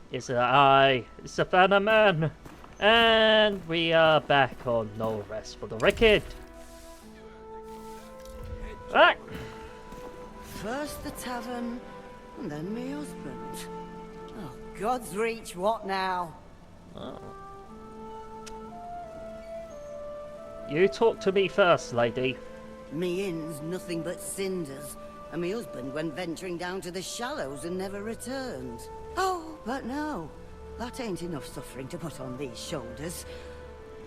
It's it's the Phantom Man, and we are back on No Rest for the Wicked. Right. First the tavern, and then me husband. Oh, God's reach, what now? Oh. You talk to me first, lady. Me inn's nothing but cinders, and me husband went venturing down to the shallows and never returned. Oh, but no, that ain't enough suffering to put on these shoulders.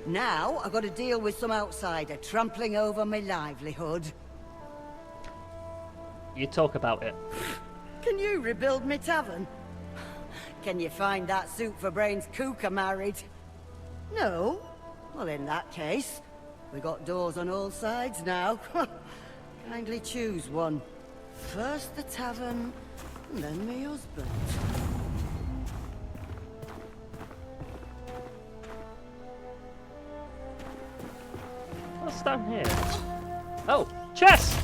Now I got to deal with some outsider trampling over my livelihood. You talk about it. Can you rebuild me tavern? Can you find that soup for brains cooker married? No? Well, in that case, we got doors on all sides now. Kindly choose one. First the tavern, and then me husband. What's down here? Oh, chest!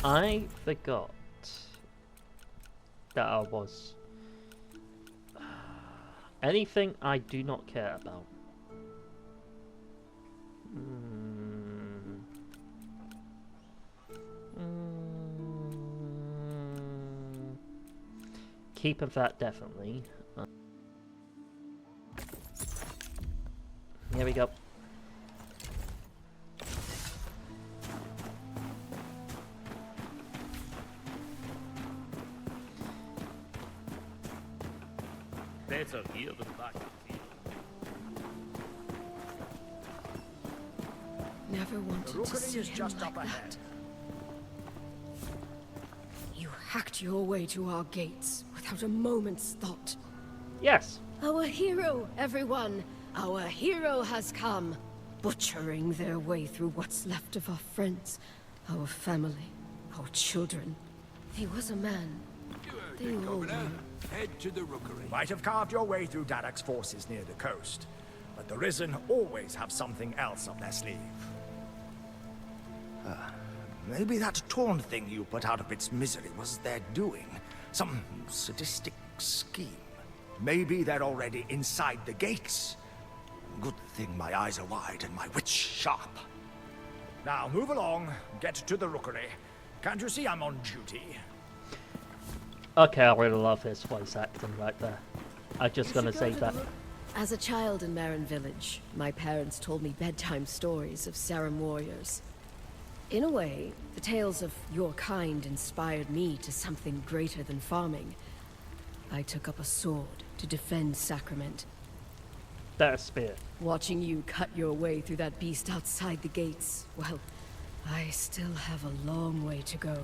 I forgot that I was anything I do not care about. Keeping that definitely. Here we go. Better here than back. Never wanted to see is him just like up ahead. that. You hacked your way to our gates without a moment's thought. Yes. Our hero, everyone! Our hero has come! Butchering their way through what's left of our friends, our family, our children. He was a man. They all knew. Head to the rookery. Might have carved your way through Darak's forces near the coast, but the Risen always have something else up their sleeve. Maybe that torn thing you put out of its misery was their doing. Some sadistic scheme. Maybe they're already inside the gates. Good thing my eyes are wide and my wits sharp. Now move along, get to the rookery. Can't you see I'm on duty? Okay, I really love his voice acting right there. I'm just gonna say that. As a child in Marin Village, my parents told me bedtime stories of Sarum warriors. In a way, the tales of your kind inspired me to something greater than farming. I took up a sword to defend Sacrament. That spear. Watching you cut your way through that beast outside the gates, well, I still have a long way to go.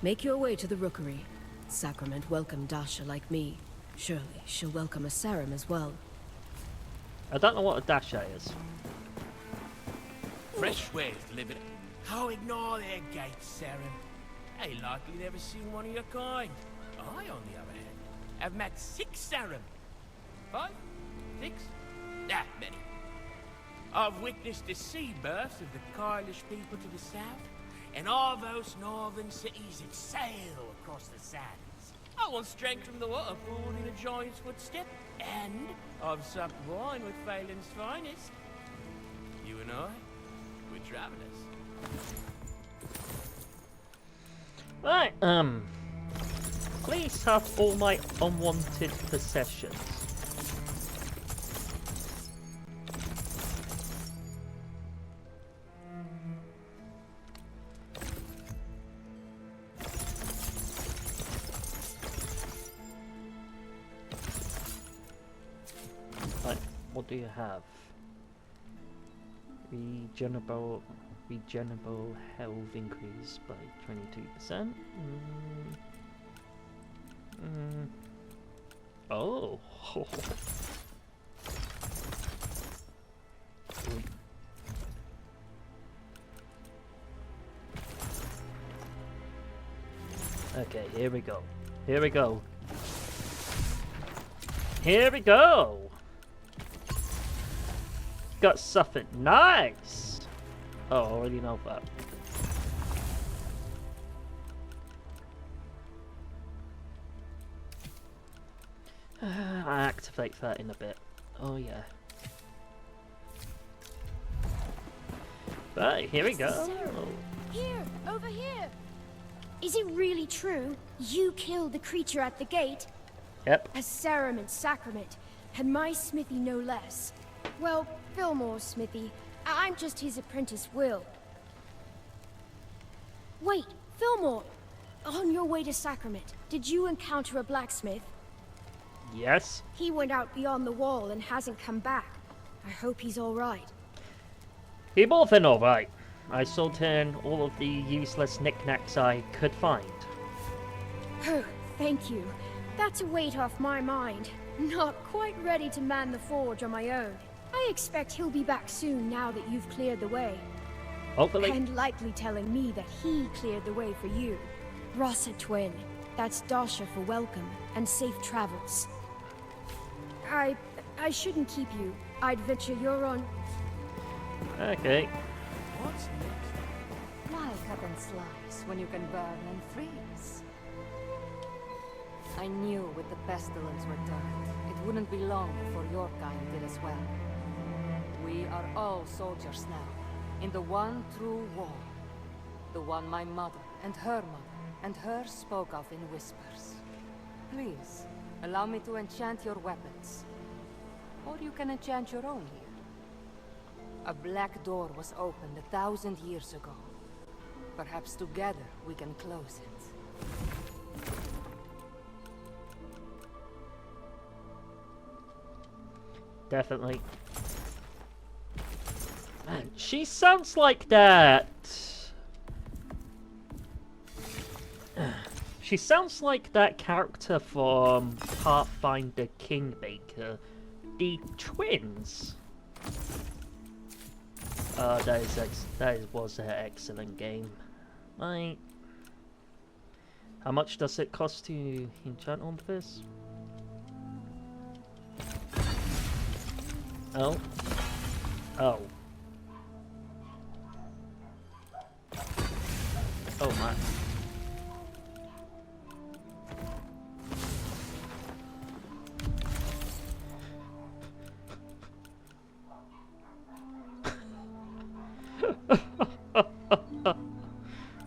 Make your way to the rookery. Sacrament welcomed Dasha like me. Surely she'll welcome a Sarum as well. I don't know what a dasher is. Fresh ways to live it. How ignore their gates, Sarum? Ain't likely never seen one of your kind. I, on the other hand, have met 6 Sarum. 5? 6? That many. I've witnessed the sea births of the Kyllish people to the south, and all those northern cities that sail across the sands. I once drank from the waterfall in a giant's footstep, and I've supped wine with Phelan's finest. You and I, we're travelers. Right, please have all my unwanted possessions. Right, what do you have? Regenerable health increase by 22%. Oh. Okay, here we go. Here we go. Here we go. Got something nice. Oh, I already know that. I activate that in a bit. Oh yeah. Right, here we go. Here, over here. Is it really true? You killed the creature at the gate? Yep. As Sarum and Sacrament, and my smithy no less. Well, Fillmore's smithy. I'm just his apprentice, Will. Wait, Fillmore! On your way to Sacrament, did you encounter a blacksmith? Yes. He went out beyond the wall and hasn't come back. I hope he's alright. He more than alright. I sold him all of the useless knickknacks I could find. Oh, thank you. That's a weight off my mind. Not quite ready to man the forge on my own. I expect he'll be back soon now that you've cleared the way. Hopefully. And likely telling me that he cleared the way for you. Rossa Twin. That's Dasha for welcome and safe travels. I shouldn't keep you. I'd venture you're on... Okay. What's next? Why cut and slice when you can burn and freeze? I knew with the pestilence returned, it wouldn't be long before your kind did as well. We are all soldiers now, in the one true war. The one my mother and her mother and her spoke of in whispers. Please, allow me to enchant your weapons. Or you can enchant your own here. A black door was opened 1,000 years ago. Perhaps together we can close it. Definitely. Man, she sounds like that. She sounds like that character from Pathfinder Kingmaker, the twins. That was an excellent game. Right. How much does it cost to enchant on this? Oh. Oh. Oh my.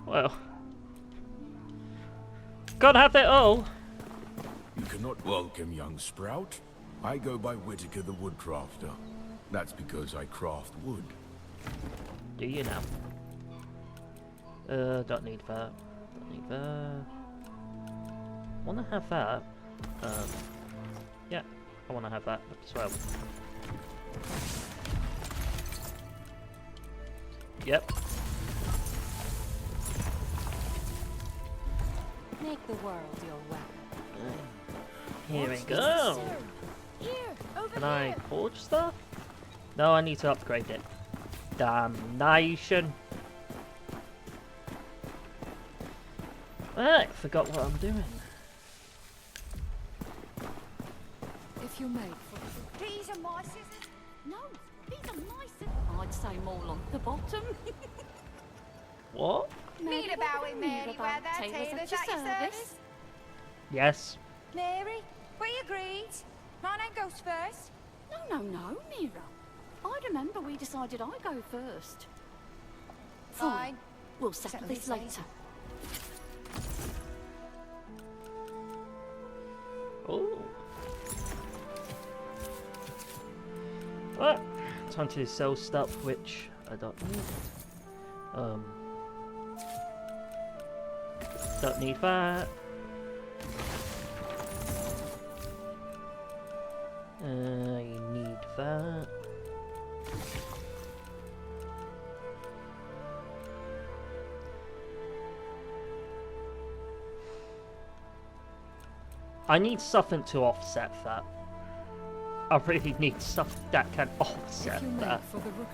Well. Can't have it all. You cannot welcome young Sprout. I go by Whitaker the Woodcrafter. That's because I craft wood. Do you now? Don't need that. Don't need that. Wanna have that. Yeah, I wanna have that as well. Yep. Make the world your weapon. Here we go. Here, over Can here. I forge stuff? No, I need to upgrade it. Damnation. I forgot what I'm doing. If you make for These are my scissors. No, these are my scissors. I'd say more on the bottom. What? Read about it, Mary, where they're tailors tailors at your service. Yes. Mary, we agreed. My name goes first. No, Mira. I remember we decided I'd go first. Fine. We'll settle this later. Oh. Well, time to sell stuff which I don't need. Don't need that. I need that. I need something to offset that. I really need stuff that can offset that. For the rook.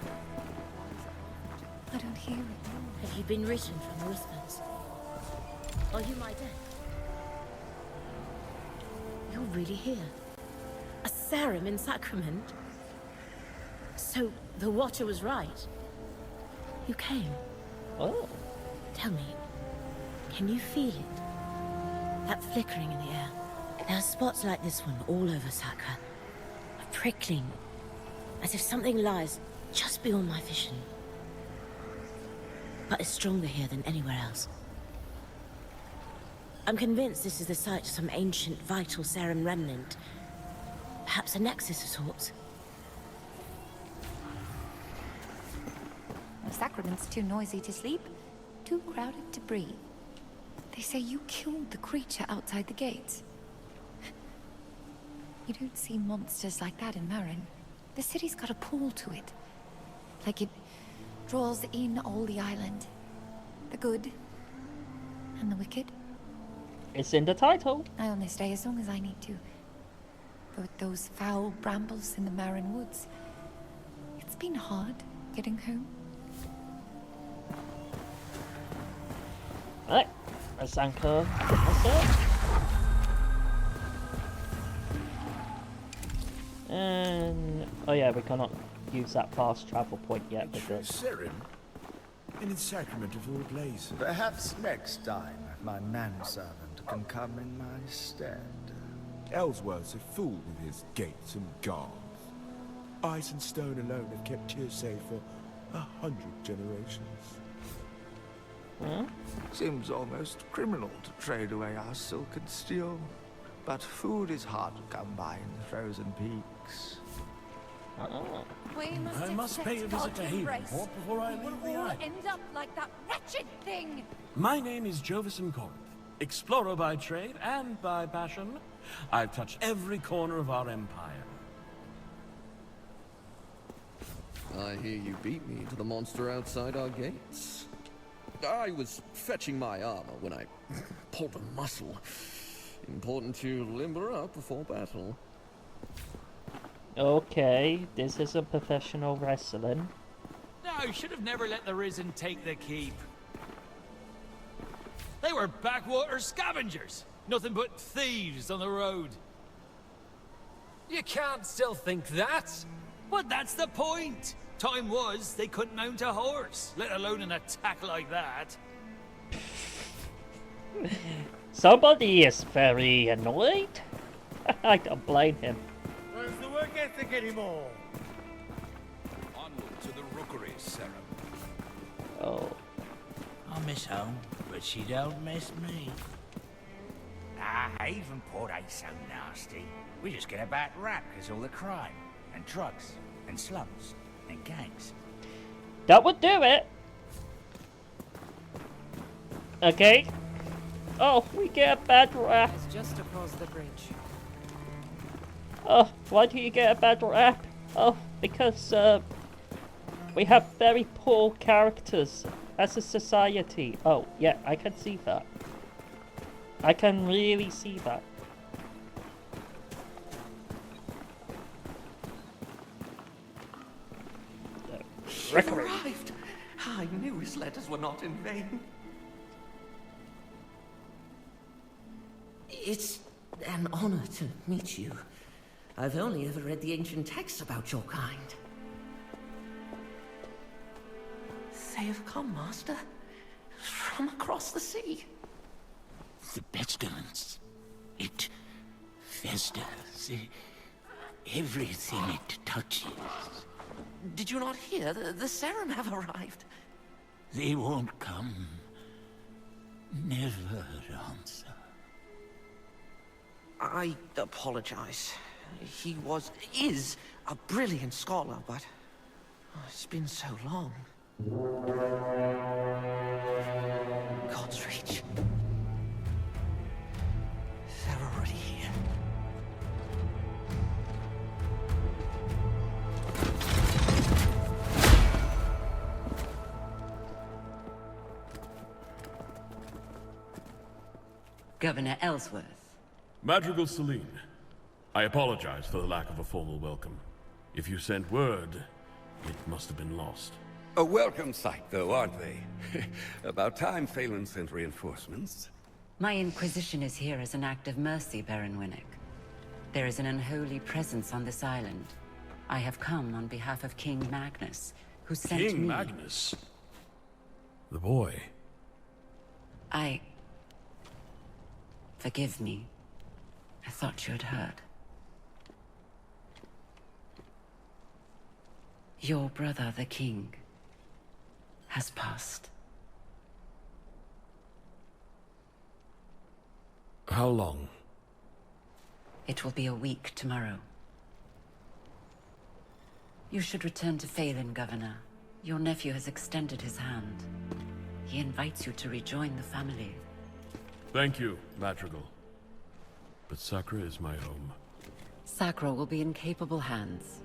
I don't hear it. Have you been written from the whispers? Are you my death? You're really here? A Sarum in Sacrament? So, the Watcher was right? You came. Oh. Tell me, can you feel it? That flickering in the air. There are spots like this one all over Sakra. A prickling, as if something lies just beyond my vision. But it's stronger here than anywhere else. I'm convinced this is the site of some ancient, vital Saren remnant. Perhaps a nexus of sorts. The sacrament's too noisy to sleep, too crowded to breathe. They say you killed the creature outside the gates. You don't see monsters like that in Marin. The city's got a pull to it. Like it draws in all the island. The good and the wicked. It's in the title. I only stay as long as I need to. But with those foul brambles in the Marin woods, it's been hard getting home. Right, let's anchor. That's it. And oh yeah, we cannot use that fast travel point yet because Saren? In its sacrament of all places. Perhaps next time my manservant can come in my stead. Ellsworth's a fool with his gates and guards. Ice and stone alone have kept here safe for 100 generations. Hmm? Seems almost criminal to trade away our silk and steel. But food is hard to come by in the frozen peaks. Oh. I must pay a visit to Havenport before I leave the island. End up like that wretched thing. My name is Jovison Corinth, explorer by trade and by passion. I've touched every corner of our empire. I hear you beat me to the monster outside our gates. I was fetching my armor when I pulled a muscle. Important to limber up before battle. Okay, this isn't professional wrestling. No, should have never let the Risen take the keep. They were backwater scavengers. Nothing but thieves on the road. You can't still think that. But that's the point. Time was they couldn't mount a horse, let alone an attack like that. Somebody is very annoyed. I don't blame him. Where's the work ethic anymore? Onward to the rookery, Sarah. Oh. I miss home, but she don't miss me. Ah, Havenport ain't so nasty. We just get a bad rap because all the crime, and drugs, and slums, and gangs. That would do it. Okay. Oh, we get a bad rap. It's just across the bridge. Oh, why do you get a bad rap? Oh, because we have very poor characters as a society. Oh, yeah, I can see that. I can really see that. You've arrived! I knew his letters were not in vain. It's an honor to meet you. I've only ever read the ancient texts about your kind. They have come, Master. From across the sea. The pestilence. It festers. Everything it touches. Did you not hear? The Saren have arrived. They won't come. Never answer. I apologize. He is a brilliant scholar, but it's been so long. God's Reach. They're already here. Governor Ellsworth. Madrigal Celine, I apologize for the lack of a formal welcome. If you sent word, it must have been lost. A welcome sight, though, aren't they? About time Phelan sent reinforcements. My Inquisition is here as an act of mercy, Baron Winnick. There is an unholy presence on this island. I have come on behalf of King Magnus, who sent me... King Magnus? The boy. Forgive me. I thought you had heard. Your brother, the king, has passed. How long? It will be a week tomorrow. You should return to Phelan, Governor. Your nephew has extended his hand. He invites you to rejoin the family. Thank you, Madrigal. But Sacra is my home. Sacra will be in capable hands.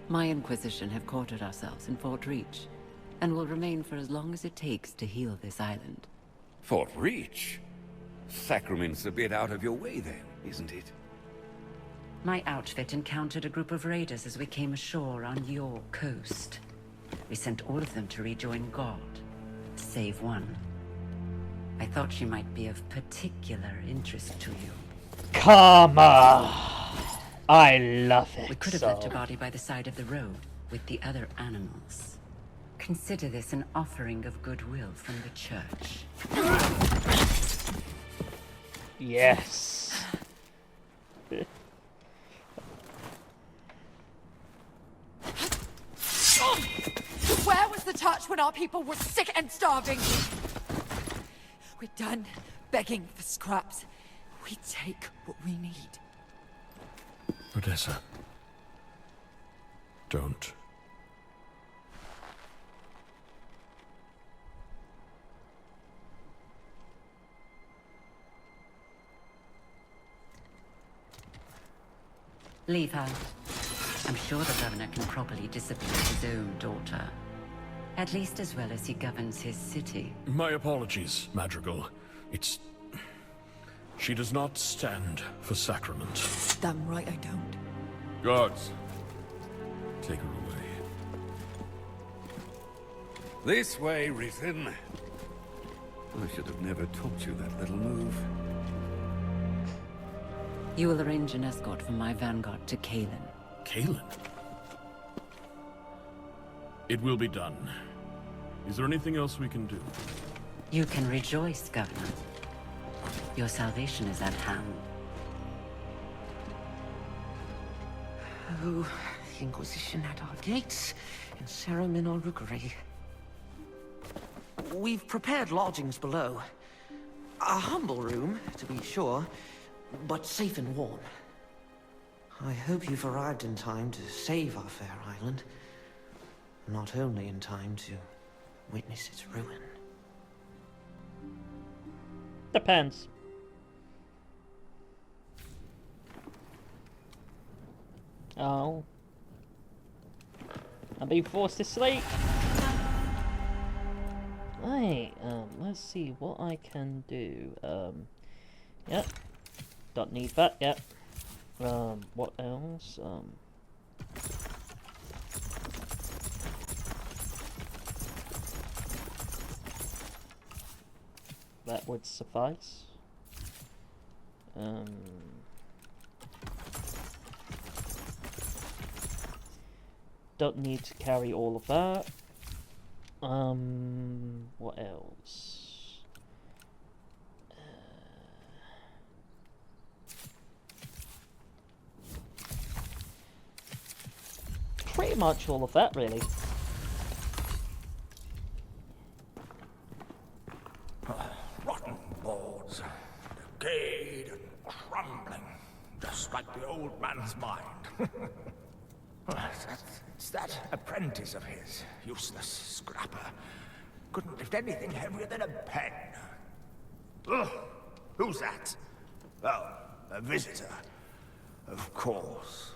My Inquisition have quartered ourselves in Fort Reach, and will remain for as long as it takes to heal this island. Fort Reach? Sacrament's a bit out of your way then, isn't it? My outfit encountered a group of raiders as we came ashore on your coast. We sent all of them to rejoin God, save one. I thought she might be of particular interest to you. Karma! I love it. We could have left her body by the side of the road with the other animals. Consider this an offering of goodwill from the church. Yes. Where was the touch when our people were sick and starving? We're done begging for scraps. We take what we need. Odessa. Don't. Leave her. I'm sure the governor can properly discipline his own daughter. At least as well as he governs his city. My apologies, Madrigal. It's... She does not stand for sacrament. Damn right I don't. Guards, take her away. This way, Risen. I should have never taught you that little move. You will arrange an escort from my vanguard to Kalen. Kalen? It will be done. Is there anything else we can do? You can rejoice, Governor. Your salvation is at hand. Oh, the Inquisition at our gates, and Sarum in our rookery. We've prepared lodgings below. A humble room, to be sure, but safe and warm. I hope you've arrived in time to save our fair island. Not only in time to witness its ruin. Depends. Oh. I'm being forced to sleep. Right, let's see what I can do. Yep. Don't need that yet. What else? That would suffice. Don't need to carry all of that. What else? Pretty much all of that, really. Rotten boards, decayed and crumbling, just like the old man's mind. It's that apprentice of his, useless scrapper. Couldn't lift anything heavier than a pen. Ugh, who's that? Oh, a visitor. Of course.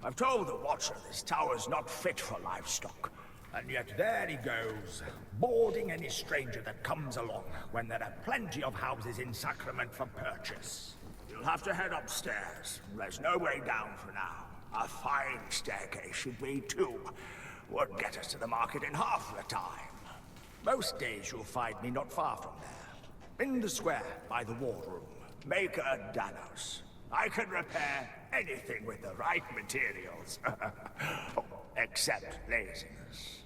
I've told the Watcher this tower's not fit for livestock. And yet there he goes, boarding any stranger that comes along, when there are plenty of houses in Sacrament for purchase. You'll have to head upstairs. There's no way down for now. A fine staircase should be, too. Would get us to the market in half the time. Most days you'll find me not far from there. In the square, by the wardroom. Maker Danos. I can repair anything with the right materials. Except laziness.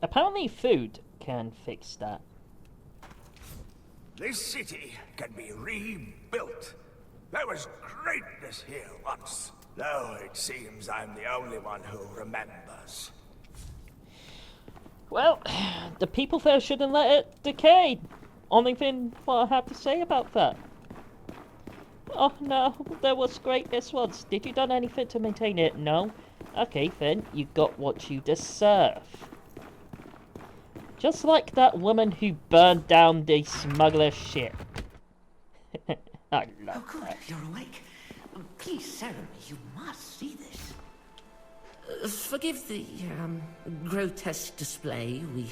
Apparently food can fix that. This city can be rebuilt. There was greatness here once, though it seems I'm the only one who remembers. Well, the people there shouldn't let it decay. Only thing what I have to say about that. Oh no, there was greatness once. Did you done anything to maintain it? No? Okay then, you got what you deserve. Just like that woman who burned down the smuggler's ship. I love Oh, good, you're awake. Please, Saren, you must see this. Forgive the, grotesque display. We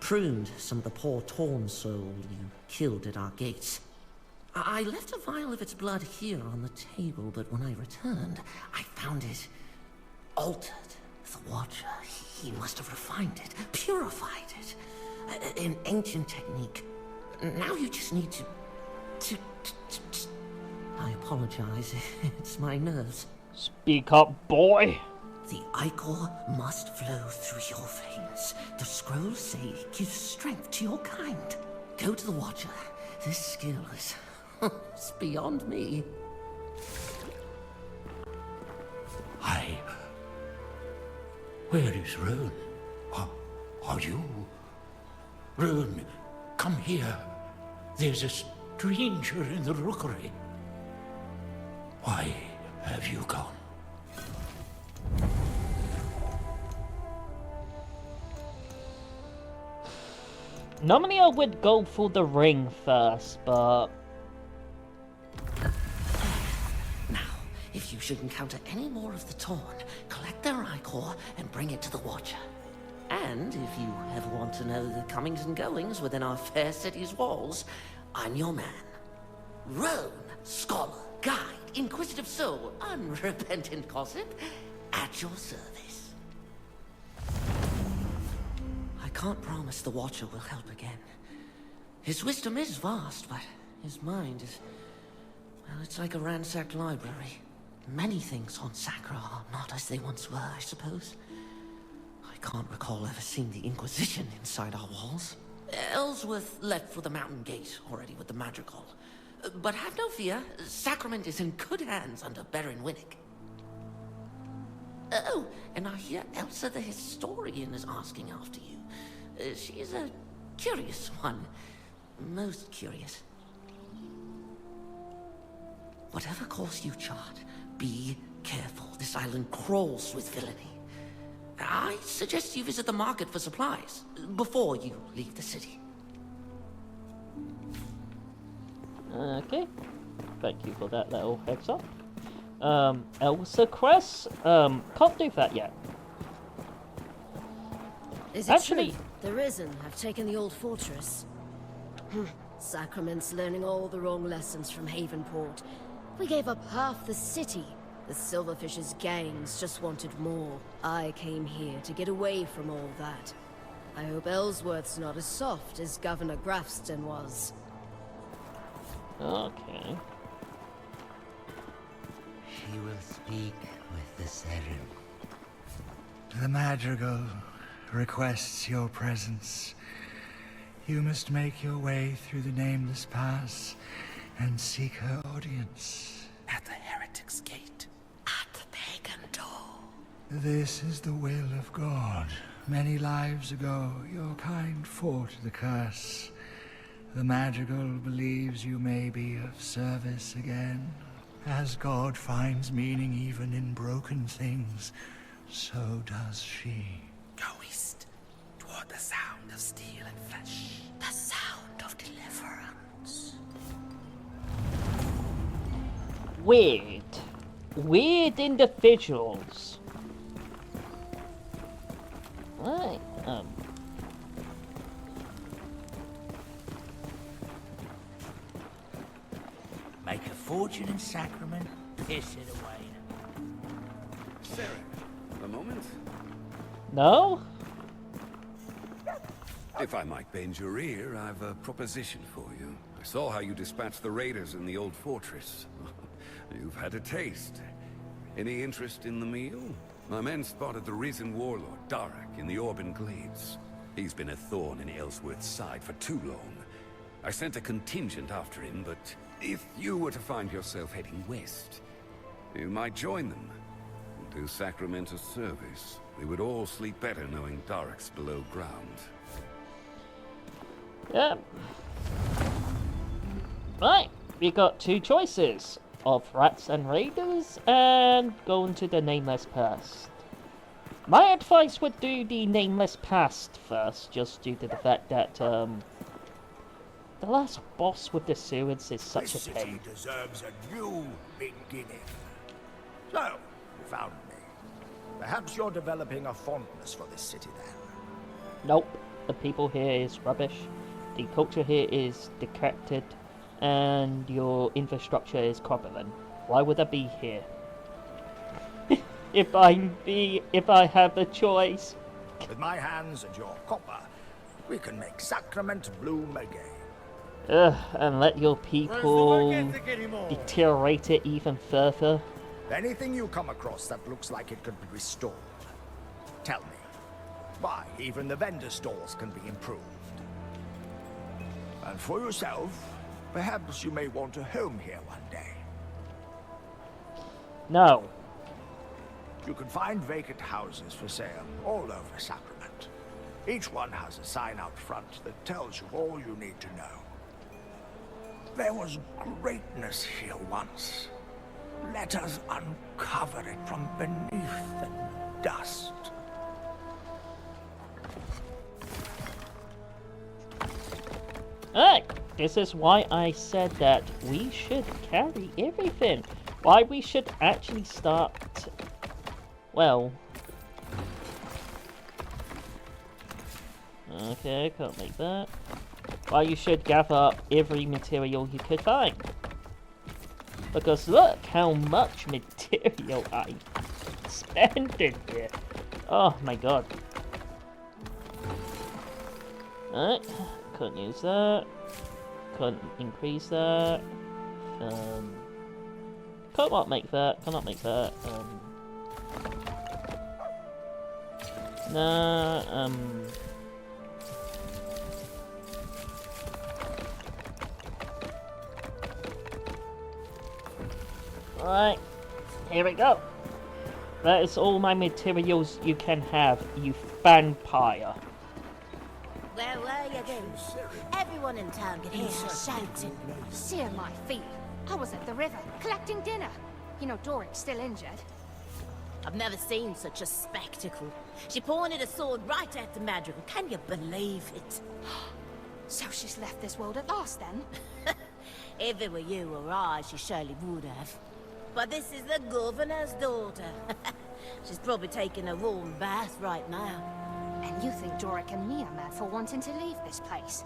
pruned some of the poor torn soul you killed at our gates. I left a vial of its blood here on the table, but when I returned, I found it altered. The Watcher, he must have refined it, purified it. An ancient technique. Now you just need to... I apologize, it's my nerves. Speak up, boy. The ichor must flow through your veins. The scrolls say it gives strength to your kind. Go to the Watcher. This skill is... it's beyond me. Where is Rune? Are you? Rune, come here. There's a stranger in the rookery. Why have you gone? Normally I would go for the ring first, but... Now, if you should encounter any more of the Torn, collect their ichor and bring it to the Watcher. And if you ever want to know the comings and goings within our fair city's walls, I'm your man. Roan, scholar, guide, inquisitive soul, unrepentant gossip, at your service. I can't promise the Watcher will help again. His wisdom is vast, but his mind is... well, it's like a ransacked library. Many things on Sacra are not as they once were, I suppose. I can't recall ever seeing the Inquisition inside our walls. Ellsworth left for the Mountain Gate already with the Madrigal. But have no fear, Sacrament is in good hands under Baron Winnick. Oh, and I hear Elsa the Historian is asking after you. She's a curious one. Most curious. Whatever course you chart, be careful. This island crawls with villainy. I suggest you visit the market for supplies before you leave the city. Okay. Thank you for that little heads up. Elsa Cress, can't do that yet. Is it Actually, true? The Risen have taken the old fortress. Sacrament's learning all the wrong lessons from Havenport. We gave up half the city. The Silverfish's gangs just wanted more. I came here to get away from all that. I hope Ellsworth's not as soft as Governor Grafston was. Okay. She will speak with the Seren. The Madrigal requests your presence. You must make your way through the Nameless Pass and seek her audience. At the Heretic's Gate. At the pagan door. This is the will of God. Many lives ago, your kind fought the curse. The Madrigal believes you may be of service again. As God finds meaning even in broken things, so does she. Go east, toward the sound of steel and flesh. The sound of deliverance. Weird. Weird individuals. Right, Make a fortune in Sacrament, piss it away. Saren, a moment. No? If I might bend your ear, I've a proposition for you. I saw how you dispatched the raiders in the old fortress. You've had a taste. Any interest in the meal? My men spotted the risen warlord, Darak, in the Orban Glades. He's been a thorn in Ellsworth's side for too long. I sent a contingent after him, but if you were to find yourself heading west, you might join them. Do Sacrament a service. We would all sleep better knowing Darik's below ground. Yeah. Right, we got two choices of rats and raiders and going to the Nameless Past. My advice would do the Nameless Past first, just due to the fact that the last boss with the sewers is such This a pain. city deserves a new beginning. So, you found me. Perhaps you're developing a fondness for this city then. Nope, the people here is rubbish. The culture here is decrepit, and your infrastructure is crumbling. Why would I be here? If I have a choice. With my hands and your copper, we can make Sacrament bloom again. Ugh, and let your people deteriorate it even further. Anything you come across that looks like it could be restored, tell me. Why, even the vendor stalls can be improved. And for yourself, perhaps you may want a home here one day. No. You can find vacant houses for sale all over Sacrament. Each one has a sign out front that tells you all you need to know. There was greatness here once. Let us uncover it from beneath the dust. Alright, this is why I said that we should carry everything. Why we should actually start... Well... Okay, can't make that. Why you should gather up every material you could find. Because look how much material I spent in here. Oh my god. Alright, couldn't use that. Couldn't increase that. Cannot make that. Cannot make that. Nah, Alright, here we go. That is all my materials you can have, you vampire. Where were you then? Everyone in town could hear you shouting. Sear my feet. I was at the river, collecting dinner. You know Doric's still injured. I've never seen such a spectacle. She pointed a sword right at the Madrigal. Can you believe it? So she's left this world at last, then? If it were you or I, she surely would have. But this is the governor's daughter. She's probably taking a warm bath right now. And you think Doric and me are mad for wanting to leave this place?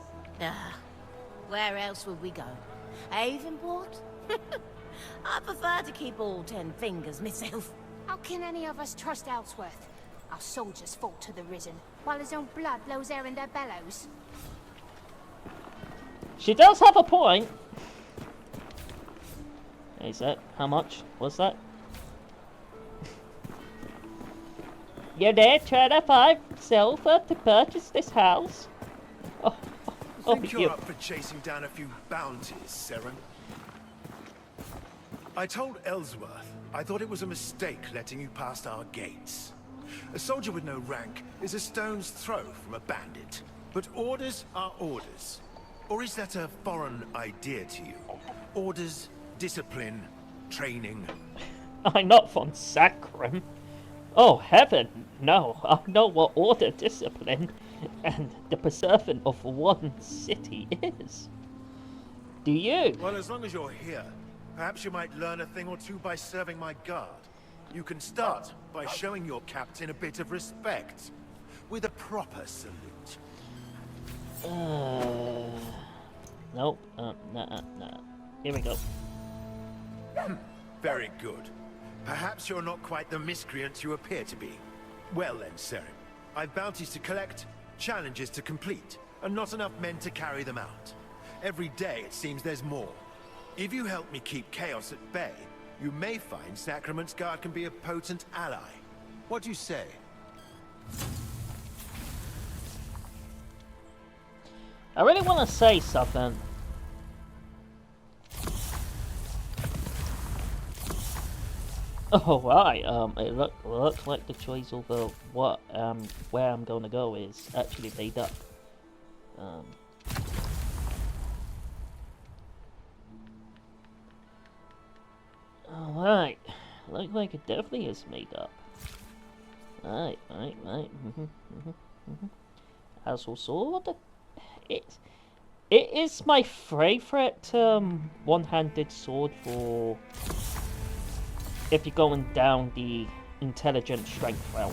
Where else would we go? Avonport? I prefer to keep all 10 fingers myself. How can any of us trust Ellsworth? Our soldiers fought to the Risen, while his own blood blows air in their bellows. She does have a point. Is that how much was that? You're there trying to find silver to purchase this house? I think you're up for chasing down a few bounties, Seren. I told Ellsworth I thought it was a mistake letting you past our gates. A soldier with no rank is a stone's throw from a bandit. But orders are orders. Or is that a foreign idea to you? Orders, discipline, training. I'm not von Sacrum. Oh heaven, no. I know what order, discipline, and the preserving of one city is. Do you? Well, as long as you're here, perhaps you might learn a thing or two by serving my guard. You can start by showing your captain a bit of respect, with a proper salute. Nope. Nah. Here we go. Very good. Perhaps you're not quite the miscreant you appear to be. Well then, Seren. I've bounties to collect, challenges to complete, and not enough men to carry them out. Every day it seems there's more. If you help me keep chaos at bay, you may find Sacrament's guard can be a potent ally. What do you say? I really want to say something, Oh right, it looks like the choice over what where I'm gonna go is actually made up. Alright, looks like it definitely is made up. Right. Hazel sword. It is my favorite one-handed sword for if you're going down the intelligent strength route.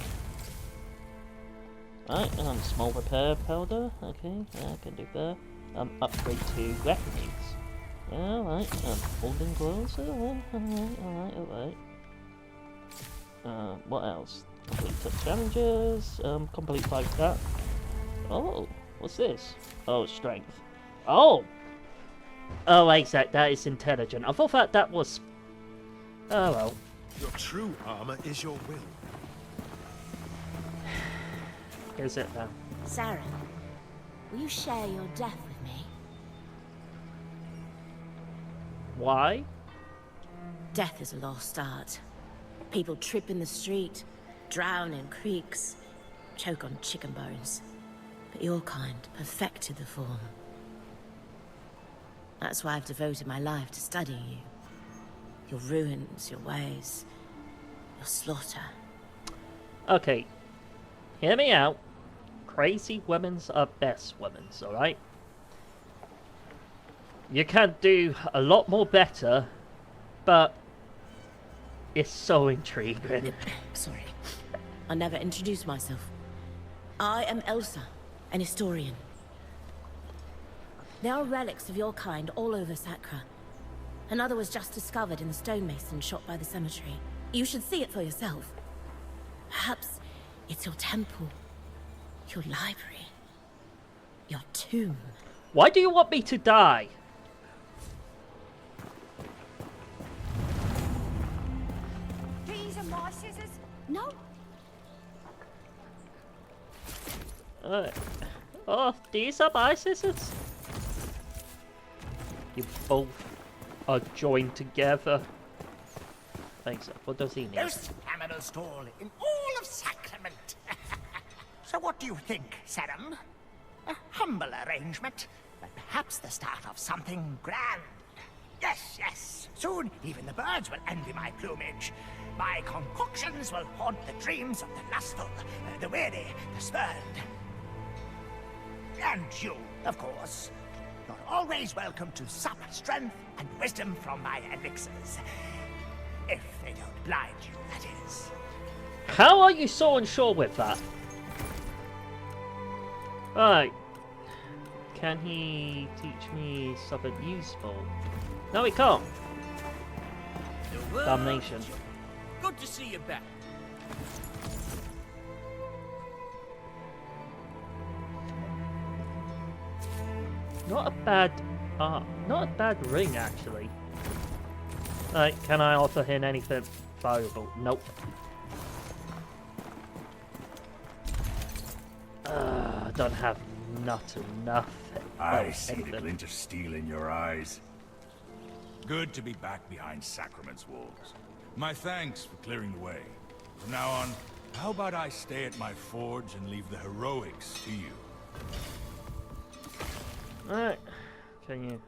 Right, small repair powder. Okay, yeah, I can do that. Upgrade to weapons. Alright, holding gloves. Alright. What else? Complete some challenges. Complete 5 that. Oh, what's this? Oh, strength. Oh! Oh, wait, that is intelligent. I thought that was... Oh, well. Your true armor is your will. Is it now? Saren, will you share your death with me? Why? Death is a lost art. People trip in the street, drown in creeks, choke on chicken bones. But your kind perfected the form. That's why I've devoted my life to studying you. Your ruins, your ways, your slaughter. Okay, hear me out. Crazy women's are best women's, alright? You can do a lot more better, but it's so intriguing. Sorry, I never introduced myself. I am Elsa, an historian. There are relics of your kind all over Sakra. Another was just discovered in the stonemason shot by the cemetery. You should see it for yourself. Perhaps it's your temple, your library, your tomb. Why do you want me to die? These are my scissors. No. Oh, these are my scissors? You both are joined together. Thanks. What does he need? Most capital stall in all of Sacrament. So what do you think, Sarum? A humble arrangement, but perhaps the start of something grand. Yes. Soon even the birds will envy my plumage. My concoctions will haunt the dreams of the lustful, the weary, the spurned. And you, of course. You're always welcome to sup strength and wisdom from my elixirs. If they don't blind you, that is. How are you so unsure with that? Right. Can he teach me something useful? No, he can't. Damnation. Good to see you back. Not a bad ring, actually. Right, can I offer him anything valuable? Nope. Don't have not enough. I see the glint of steel in your eyes. Good to be back behind Sacrament's walls. My thanks for clearing the way. From now on, how about I stay at my forge and leave the heroics to you? Alright. Can you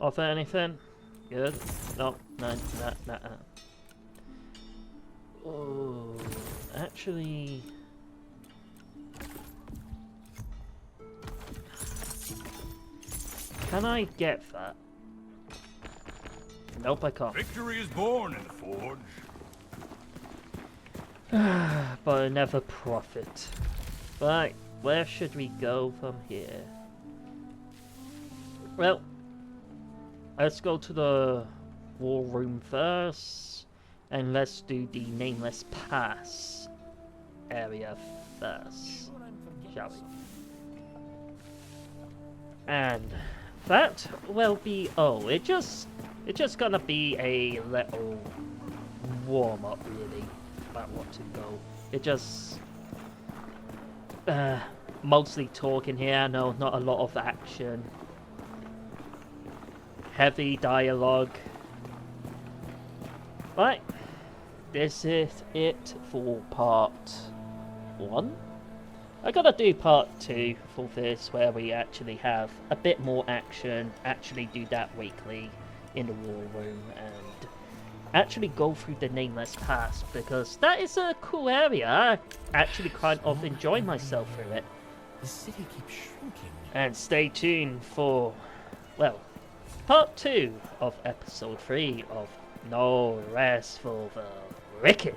offer anything? Good. No. Oh, actually... Can I get that? Nope, I can't. Victory is born in the forge. But I never profit. Right, where should we go from here? Well, let's go to the war room first, and let's do the Nameless Pass area first, shall we? And that will be it's just gonna be a little warm up really about what to go. It just mostly talking here. No, not a lot of action. Heavy dialogue. Right, this is it for part 1. I gotta do part 2 for this, where we actually have a bit more action, actually do that weekly in the war room, and actually go through the Nameless Pass, because that is a cool area. I actually kind of enjoy myself through it. The city keeps shrinking. And stay tuned for, well, part 2 of episode 3 of No Rest for the Wicked.